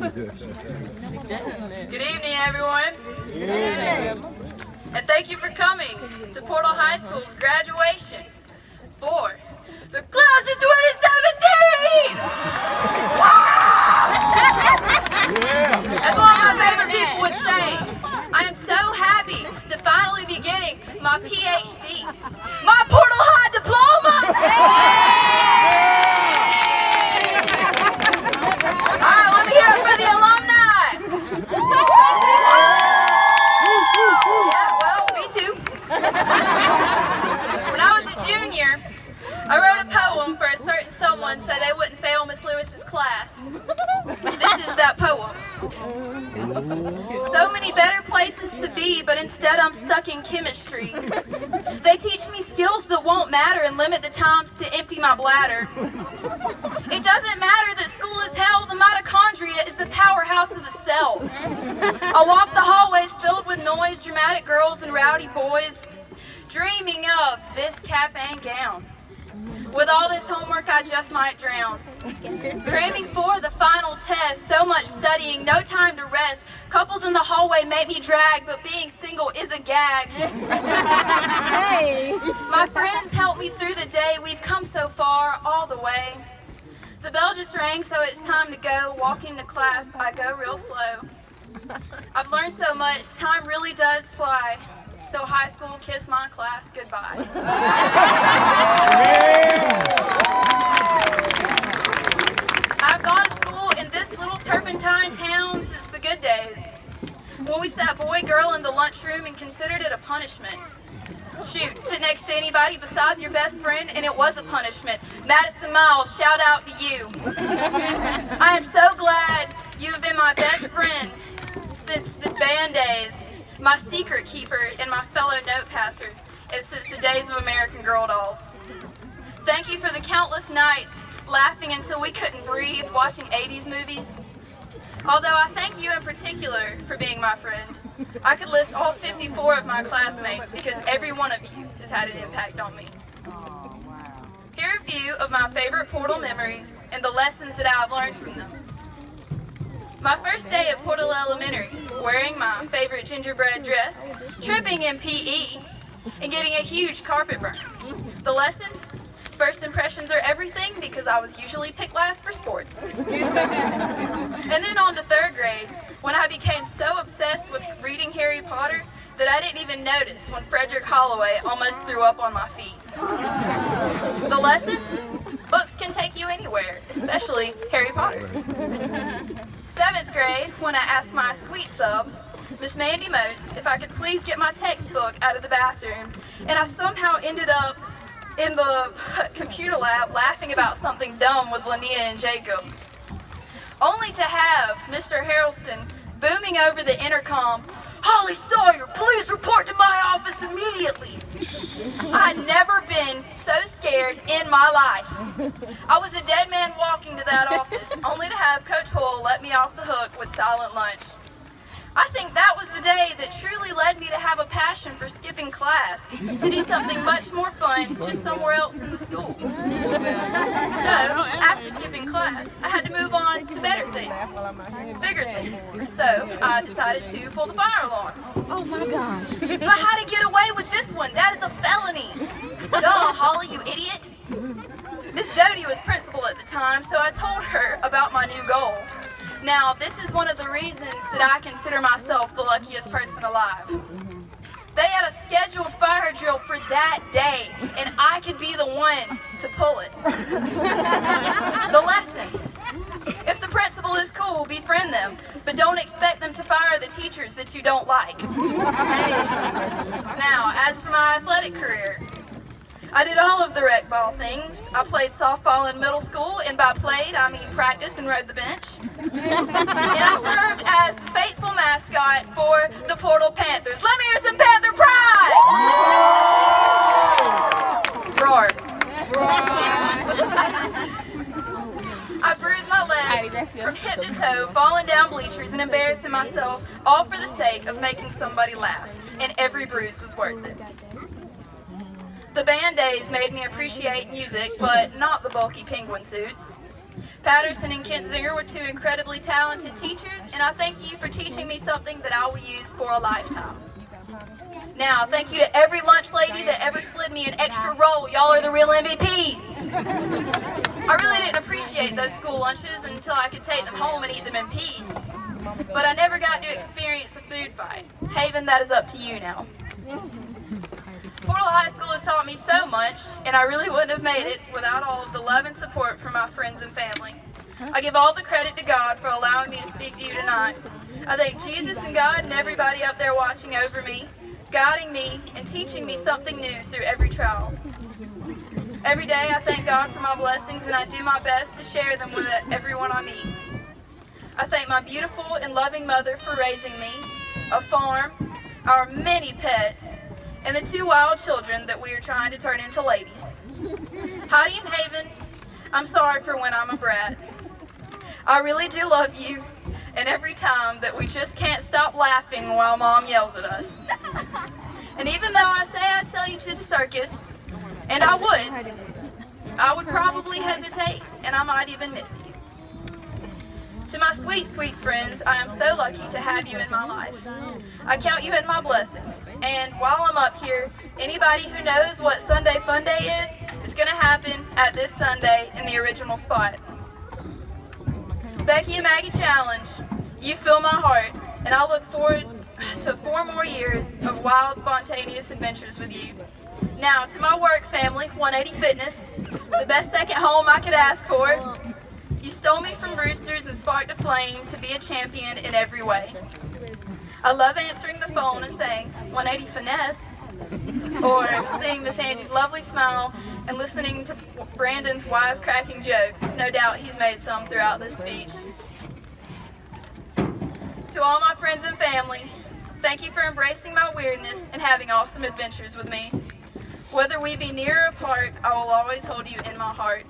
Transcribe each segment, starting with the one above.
Good evening, everyone. And thank you for coming to Portal High School's graduation for the class of 2017! As one of my favorite people would say, I am so happy to finally be getting my PhD, my Portal High diploma! Alright, let me hear it for the alumni! Yeah, well, me too. When I was a junior, I wrote a poem for a certain someone so they wouldn't fail Miss Lewis's class. This is that poem. So many better places to be, but instead I'm stuck in chemistry. They teach me skills that won't matter and limit the times to empty my bladder. It doesn't matter that school is hell, the mitochondria is the powerhouse of the cell. I walk the hallways filled with noise, dramatic girls and rowdy boys, dreaming of this cap and gown. With all this homework, I just might drown. Cramming for the final test, so much studying, no time to rest. Couples in the hallway make me drag, but being single is a gag. Hey. My friends help me through the day, we've come so far, all the way. The bell just rang, so it's time to go. Walking to class, I go real slow. I've learned so much, time really does fly. So high school, kiss my class goodbye. I've gone to school in this little turpentine town since the good days, when we sat boy, girl in the lunchroom and considered it a punishment. Shoot, sit next to anybody besides your best friend and it was a punishment. Madison Miles, shout out to you. I am so glad you have been my best friend since the band days, my secret keeper and my fellow note passer, and since the days of American Girl dolls. Thank you for the countless nights laughing until we couldn't breathe watching 80s movies. Although I thank you in particular for being my friend. I could list all 54 of my classmates because every one of you has had an impact on me. Here are a few of my favorite Portal memories and the lessons that I've learned from them. My first day at Portal Elementary, wearing my favorite gingerbread dress, tripping in PE, and getting a huge carpet burn. The lesson? First impressions are everything because I was usually picked last for sports. And then on to third grade, when I became so obsessed with reading Harry Potter that I didn't even notice when Frederick Holloway almost threw up on my feet. The lesson? Books can take you anywhere, especially Harry Potter. 7th grade, when I asked my sweet sub, Miss Mandy Most, if I could please get my textbook out of the bathroom, and I somehow ended up in the computer lab laughing about something dumb with Linnea and Jacob. Only to have Mr. Harrelson booming over the intercom, "Holly Sawyer, please report to my office immediately." I'd never been so scared in my life. I was a dead man walking to that office, only to have Coach Hull let me off the hook with silent lunch. I think that was the day that truly led me to have a passion for skipping class, to do something much more fun just somewhere else in the school. So, after skipping class, I had to move on to better things, bigger things. So, I decided to pull the fire alarm. Oh my gosh. But how to get away with this one? That is a felony. Duh, Holly, you idiot. Miss Doty was principal at the time, so I told her about my new goal. Now, this is one of the reasons that I consider myself the luckiest person alive. They had a scheduled fire drill for that day, and I could be the one to pull it. The lesson: if the principal is cool, befriend them, but don't expect them to fire the teachers that you don't like. Now, as for my athletic career, I did all of the rec ball things. I played softball in middle school, and by played, I mean practiced and rode the bench. And I served as the faithful mascot for the Portal Panthers. Let me hear some Panther pride! Roar. I bruised my legs from hip to toe, falling down bleachers and embarrassing myself, all for the sake of making somebody laugh. And every bruise was worth it. The band days made me appreciate music, but not the bulky penguin suits. Patterson and Kinzinger were two incredibly talented teachers, and I thank you for teaching me something that I will use for a lifetime. Now, thank you to every lunch lady that ever slid me an extra roll. Y'all are the real MVPs. I really didn't appreciate those school lunches until I could take them home and eat them in peace. But I never got to experience the food fight. Haven, that is up to you now. Portal High School has taught me so much, and I really wouldn't have made it without all of the love and support from my friends and family. I give all the credit to God for allowing me to speak to you tonight. I thank Jesus and God and everybody up there watching over me, guiding me and teaching me something new through every trial. Every day I thank God for my blessings, and I do my best to share them with everyone I meet. I thank my beautiful and loving mother for raising me, a farm, our many pets, and the 2 wild children that we are trying to turn into ladies. Heidi and Haven, I'm sorry for when I'm a brat. I really do love you, and every time that we just can't stop laughing while Mom yells at us. And even though I say I'd sell you to the circus, and I would probably hesitate, and I might even miss you. To my sweet, sweet friends, I am so lucky to have you in my life. I count you in my blessings, and while I'm up here, anybody who knows what Sunday Fun Day is going to happen at this Sunday in the original spot. Becky and Maggie Challenge, you fill my heart, and I look forward to 4 more years of wild, spontaneous adventures with you. Now, to my work family, 180 Fitness, the best second home I could ask for. You stole me from Brewster's and sparked a flame to be a champion in every way. I love answering the phone and saying, 180 Finesse, or seeing Miss Angie's lovely smile and listening to Brandon's wisecracking jokes. No doubt he's made some throughout this speech. To all my friends and family, thank you for embracing my weirdness and having awesome adventures with me. Whether we be near or apart, I will always hold you in my heart.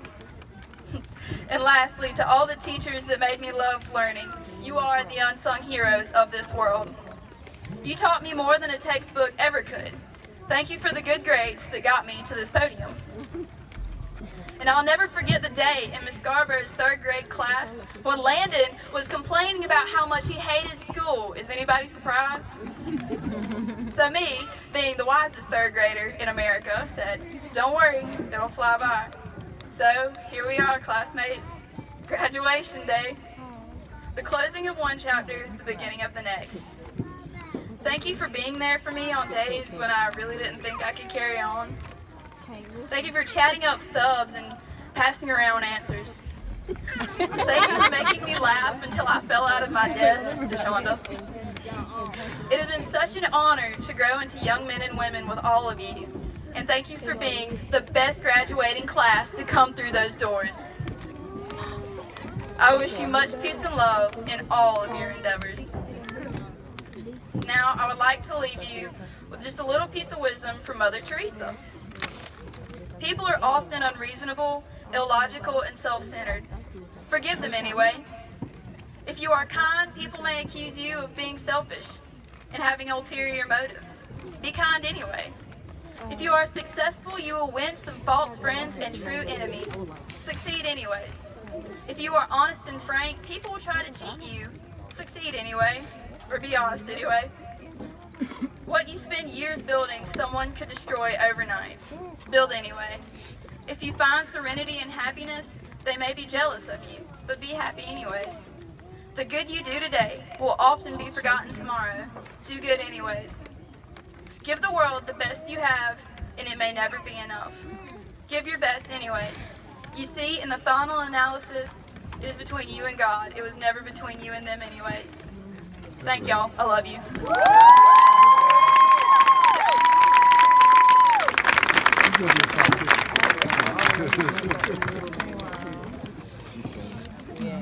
And lastly, to all the teachers that made me love learning, you are the unsung heroes of this world. You taught me more than a textbook ever could. Thank you for the good grades that got me to this podium. And I'll never forget the day in Miss Scarborough's 3rd grade class when Landon was complaining about how much he hated school. Is anybody surprised? So me, being the wisest 3rd grader in America, said, don't worry, it'll fly by. So here we are, classmates. Graduation day. The closing of one chapter, the beginning of the next. Thank you for being there for me on days when I really didn't think I could carry on. Thank you for chatting up subs and passing around answers. Thank you for making me laugh until I fell out of my desk, DeShonda. It has been such an honor to grow into young men and women with all of you. And thank you for being the best graduating class to come through those doors. I wish you much peace and love in all of your endeavors. Now, I would like to leave you with just a little piece of wisdom from Mother Teresa. People are often unreasonable, illogical, and self-centered. Forgive them anyway. If you are kind, people may accuse you of being selfish and having ulterior motives. Be kind anyway. If you are successful, you will win some false friends and true enemies. Succeed anyways. If you are honest and frank, people will try to cheat you. Succeed anyway, or be honest anyway. What you spend years building, someone could destroy overnight. Build anyway. If you find serenity and happiness, they may be jealous of you, but be happy anyways. The good you do today will often be forgotten tomorrow. Do good anyways. Give the world the best you have, and it may never be enough. Give your best anyways. You see, in the final analysis, it is between you and God. It was never between you and them anyways. Thank y'all. I love you. Yeah.